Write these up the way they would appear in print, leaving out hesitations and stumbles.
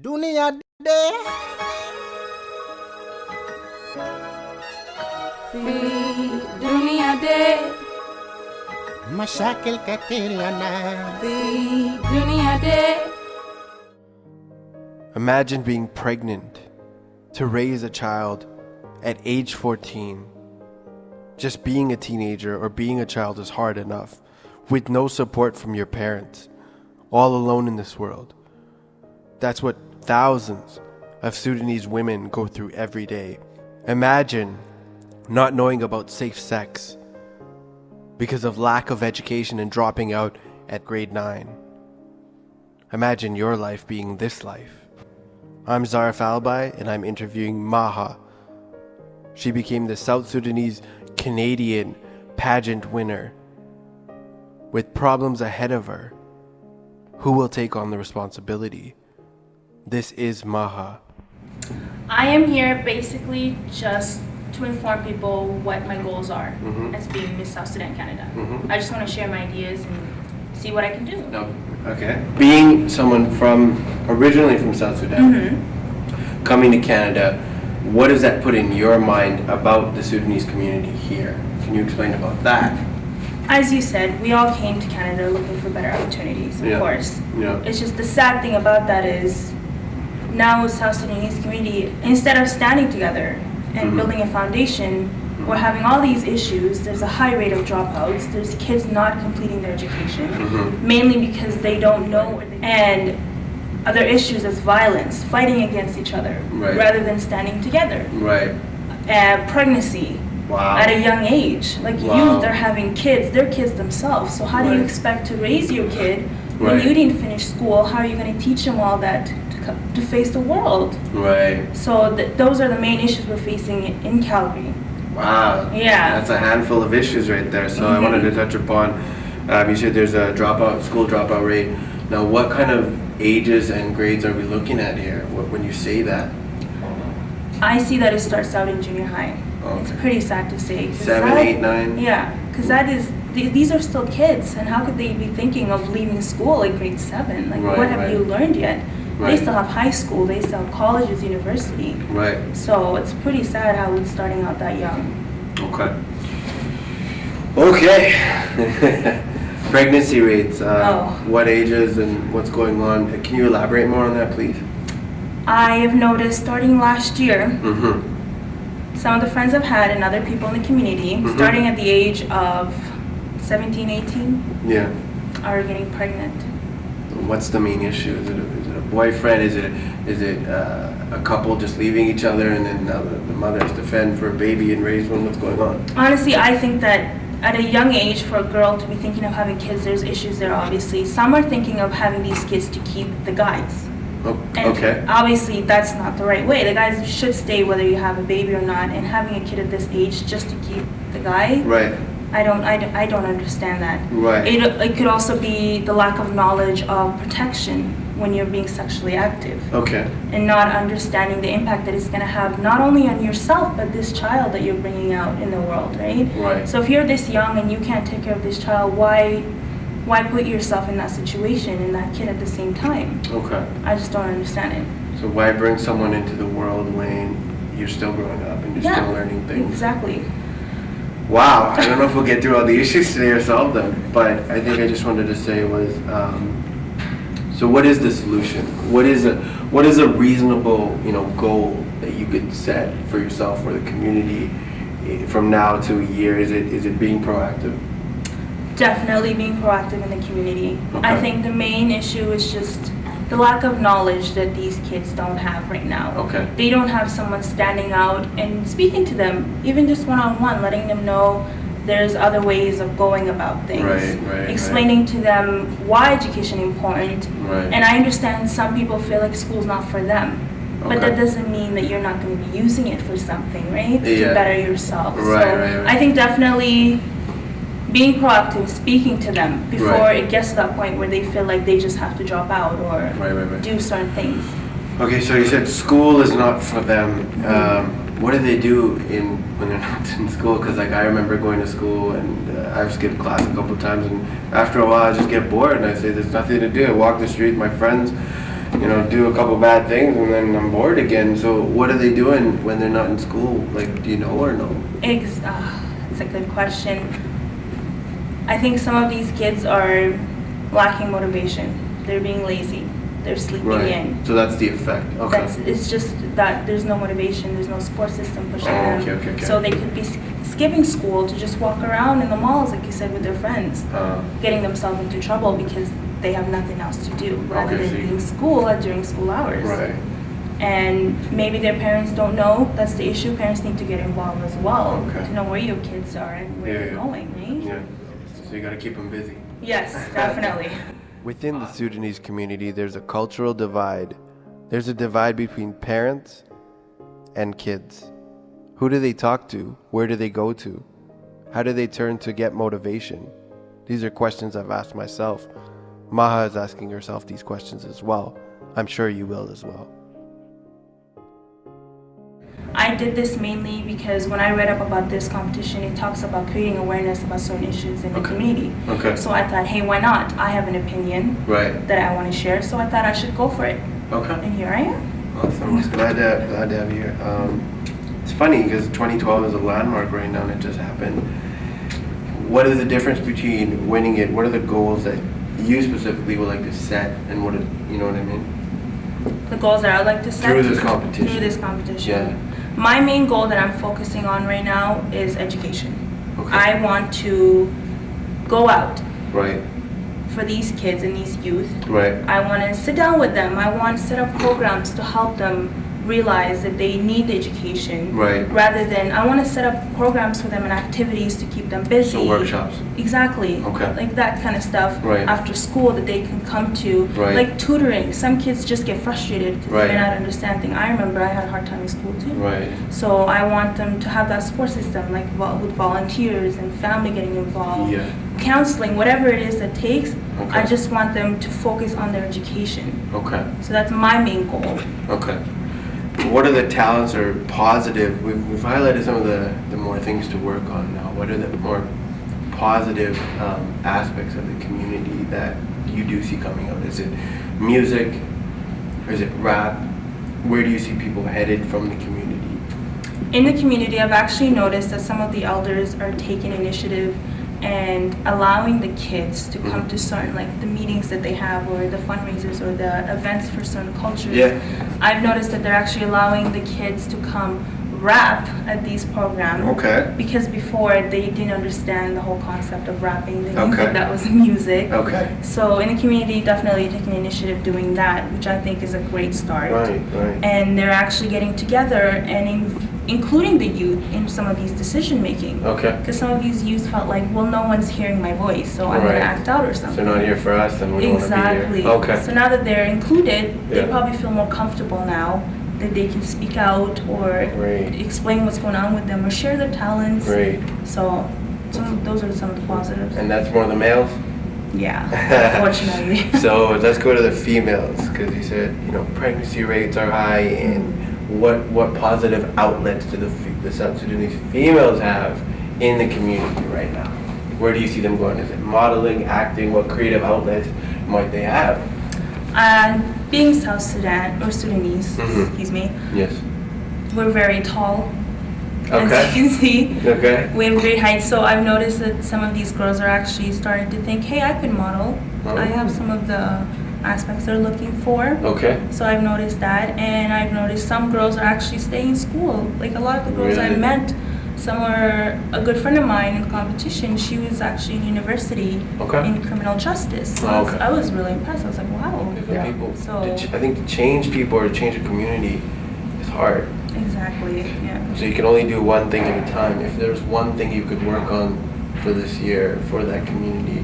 दुनिया दे في दुनिया दे मशाकिल कतील ना في दुनिया दे. Imagine being pregnant to raise a child at age 14. Just being a teenager or being a child is hard enough, with no support from your parents, all alone in this world. That's what thousands of Sudanese women go through every day. Imagine not knowing about safe sex because of lack of education and dropping out at grade 9. Imagine your life being this life. I'm Zarif Alibhai and I'm interviewing Maha. She became the South Sudanese Canadian pageant winner. With problems ahead of her, who will take on the responsibility? This is Maha. I am here basically just to inform people what my goals are as being Miss South Sudan Canada. I just want to share my ideas and see what I can do. No. Okay. Being someone originally from South Sudan, coming to Canada, what does that put in your mind about the Sudanese community here? Can you explain about that? As you said, we all came to Canada looking for better opportunities, of course. Yeah. It's just the sad thing about that is now with South Sudanese community, instead of standing together and building a foundation, we're having all these issues. There's a high rate of dropouts. There's kids not completing their education, mainly because they don't know, and other issues as violence, fighting against each other, Right. rather than standing together. Right. Pregnancy Wow. at a young age. Like Wow. youth, they're having kids, they're kids themselves. So how do you Right. expect to raise your kid when Right. you didn't finish school? How are you going to teach them all that to face the world? Right. So those are the main issues we're facing in Calgary. Wow. Yeah. That's a handful of issues right there. So I wanted to touch upon, you said there's a school dropout rate. Now what kind of ages and grades are we looking at here when you say that? I see that it starts out in junior high. It's Okay. pretty sad to say. 'Cause 7, that- 8, 9? Yeah, because that is, these are still kids, and how could they be thinking of leaving school at grade 7? Like, Right, what have right. you learned yet? They Right. still have high school, they still have colleges, university. Right. So it's pretty sad how it's starting out that young. Okay. Okay. Pregnancy rates. What ages and what's going on? Can you elaborate more on that, please? I have noticed starting last year, Mm-hmm. some of the friends I've had and other people in the community, starting at the age of 17, 18, Yeah. are getting pregnant. What's the main issue? Is it a boyfriend? Is it a couple just leaving each other and then now the mother has to fend for a baby and raise one? What's going on? Honestly, I think that at a young age for a girl to be thinking of having kids, there's issues there obviously. Some are thinking of having these kids to keep the guys. Oh, And okay. obviously that's not the right way. The guys should stay whether you have a baby or not, and having a kid at this age just to keep the guy, Right. I don't understand that. Right. It could also be the lack of knowledge of protection when you're being sexually active, Okay. and not understanding the impact that it's going to have not only on yourself but this child that you're bringing out in the world, right? Right. So if you're this young and you can't take care of this child, why put yourself in that situation and that kid at the same time? Okay. I just don't understand it. So why bring someone into the world when you're still growing up and you're still learning things? Exactly. Wow, I don't know if we'll get through all the issues today or solve them, but I think I just wanted to say was, so what is the solution? What is a reasonable, goal that you could set for yourself or the community from now to a year? Is it being proactive? Definitely being proactive in the community. I Okay. think the main issue is just the lack of knowledge that these kids don't have right now. Okay. They don't have someone standing out and speaking to them, even just one-on-one, letting them know there's other ways of going about things. Right. Explaining to them why education is important. Right. And I understand some people feel like school's not for them. But Okay. that doesn't mean that you're not going to be using it for something, right? Yeah. To better yourself. Right, So right. I think definitely being proactive, speaking to them before Right. it gets to that point where they feel like they just have to drop out or Right. do certain things. Okay, so you said school is not for them. What do they do when they're not in school? Because I remember going to school and I've skipped class a couple times, and after a while I just get bored and I say there's nothing to do. I walk the street, my friends, do a couple bad things and then I'm bored again. So what are they doing when they're not in school? Like, do you know or no? That's a good question. I think some of these kids are lacking motivation. They're being lazy. They're sleeping in. So that's the effect. Okay. It's just that there's no motivation. There's no support system pushing them. Okay. So they could be skipping school to just walk around in the malls, like you said, with their friends, getting themselves into trouble because they have nothing else to do rather than being school during school hours. Right. And maybe their parents don't know. That's the issue. Parents need to get involved as well to know where your kids are and where they're going, right? Yeah. So you got to keep them busy. Yes, definitely. Within the Sudanese community, there's a cultural divide. There's a divide between parents and kids. Who do they talk to? Where do they go to? How do they turn to get motivation? These are questions I've asked myself. Maha is asking herself these questions as well. I'm sure you will as well. I did this mainly because when I read up about this competition, it talks about creating awareness about certain issues in the community. Okay. So I thought, hey, why not? I have an opinion that I want to share, so I thought I should go for it. Okay. And here I am. Awesome. Glad to have you here. It's funny because 2012 is a landmark right now and it just happened. What is the difference between winning it? What are the goals that you specifically would like to set and what, you know what I mean? The goals that I would like to set? Through this competition. Through this competition. Yeah. My main goal that I'm focusing on right now is education. Okay. I want to go out Right. for these kids and these youth. Right. I want to sit down with them. I want to set up programs to help them realize that they need the education. Right. Rather than, I want to set up programs for them and activities to keep them busy. So workshops. Exactly. Okay. Like that kind of stuff Right. after school that they can come to. Right. Like tutoring. Some kids just get frustrated because Right. they may not understand things. I remember I had a hard time in school too. Right. So I want them to have that support system, like with volunteers and family getting involved. Yeah. Counseling, whatever it is that takes. Okay. I just want them to focus on their education. Okay. So that's my main goal. Okay. What are the talents or positive? We've highlighted some of the more things to work on now. What are the more positive aspects of the community that you do see coming out? Is it music? Or is it rap? Where do you see people headed from the community? In the community, I've actually noticed that some of the elders are taking initiative and allowing the kids to come to certain, like the meetings that they have or the fundraisers or the events for certain cultures. Yeah. I've noticed that they're actually allowing the kids to come rap at these programs. Okay. Because before they didn't understand the whole concept of rapping. They didn't Okay. think that was music. Okay. So in the community, definitely taking initiative doing that, which I think is a great start. Right. And they're actually getting together and including the youth in some of these decision making. Okay. Because some of these youth felt like, well, no one's hearing my voice, so I'm going Right. to act out or So something. they're not here for us, then we don't want to be Exactly. here. Okay. So now that they're included, they Yeah. probably feel more comfortable now that they can speak out or Right. explain what's going on with them or share their talents. Great. So those are some of the positives. And that's more the males? Yeah, unfortunately. So let's go to the females, because you said, pregnancy rates are high, and what positive outlets do the South Sudanese females have in the community right now? Where do you see them going? Is it modeling, acting? What creative outlets might they have? Being South Sudan, or Sudanese, Mhm. excuse me, Yes. we're very tall, Okay. as you can see. Okay. We have great height, so I've noticed that some of these girls are actually starting to think, hey, I could model. Oh. I have some of the aspects they're looking for. Okay. So I've noticed that, and I've noticed some girls are actually staying in school. Like a lot of the girls I Really? met, some were a good friend of mine in the competition. She was actually in university Okay. in criminal justice. So Oh, okay. I was really impressed. I was like, wow. Different people. So- I think to change people or to change a community is hard. Exactly, yeah. So you can only do one thing at a time. If there's one thing you could work on for this year, for that community,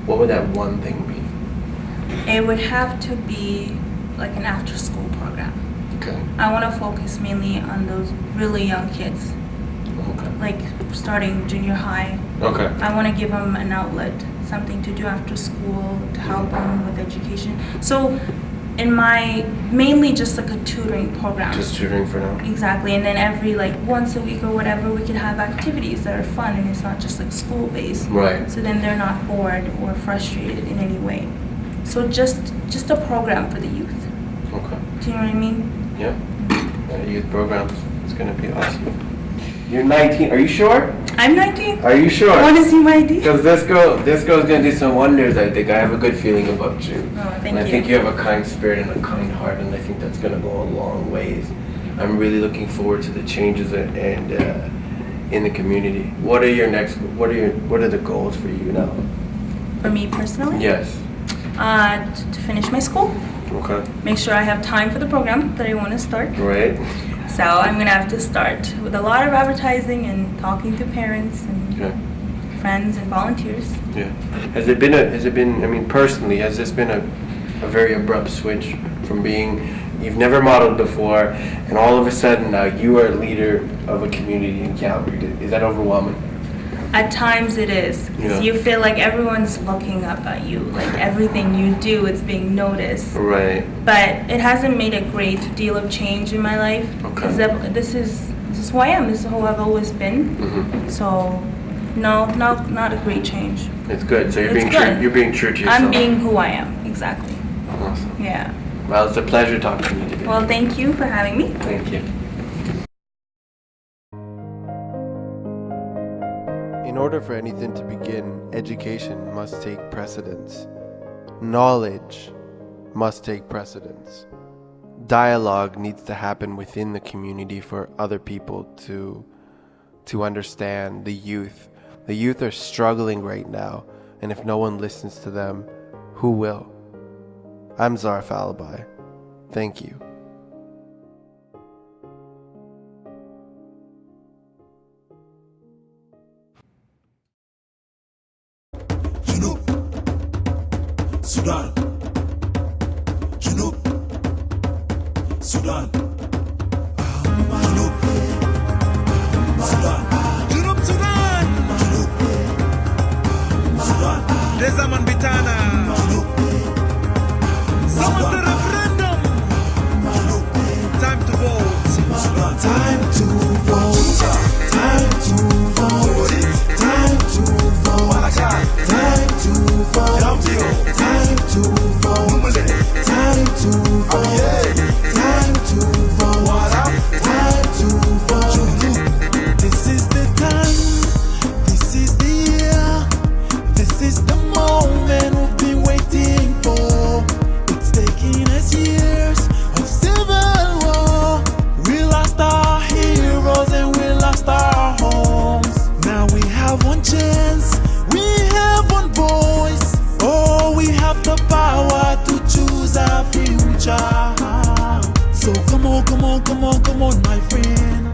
what would that one thing be? It would have to be like an after-school program. Okay. I want to focus mainly on those really young kids, Okay. like starting junior high. Okay. I want to give them an outlet, something to do after school to help them with education. So in my, mainly just like a tutoring program. Just tutoring for now. Exactly, and then every like once a week or whatever, we could have activities that are fun and it's not just like school-based. Right. So then they're not bored or frustrated in any way. So just a program for the youth. Do you know what I mean? Yeah. Youth programs. It's gonna be awesome. You're 19. Are you sure? I'm 19. Are you sure? Want to see my ID? Because this girl's gonna do some wonders. I think I have a good feeling about you. Oh, thank and I think you have a kind spirit and a kind heart, and I think that's gonna go a long ways. I'm really looking forward to the changes and in the community. What are the goals for you now? For me personally? Yes. To finish my school. Okay. Make sure I have time for the program that I want to start. Right. So I'm gonna have to start with a lot of advertising and talking to parents and friends and volunteers. Yeah. Has this been a very abrupt switch from being, you've never modeled before, and all of a sudden now you are a leader of a community in Calgary? Is that overwhelming? At times it is. 'Cause you feel like everyone's looking up at you. Like everything you do, it's being noticed. Right. But it hasn't made a great deal of change in my life. Okay. This is who I am. This is who I've always been. Mm-hmm. So, no, not a great change. It's good. So you're It's being good. true. You're being true to yourself. I'm being who I am. Exactly. Awesome. Yeah. Well, it's a pleasure talking to you today. Well, thank you for having me. Thank you. In order for anything to begin, education must take precedence. Knowledge must take precedence. Dialogue needs to happen within the community for other people to understand the youth. The youth are struggling right now, and if no one listens to them, who will? I'm Zarif Alibhai. Thank you. Sudan, Junub, Sudan, Junub, Sudan, Junub, Sudan, Junub, Sudan. Desa man bitana, Junub, Sudan. The referendum, Junub. Time to vote, Sudan. Time to vote, time to vote, time to vote, time to vote. Time to vote, time to vote, time to vote, time to vote. This is the time, this is the year, this is the moment we've been waiting for. It's taking us years of civil war. We lost our heroes and we lost our homes. Now we have one chance, we have one voice. Oh, we have the power to choose our future. So come on, come on, come on, come on, my friend.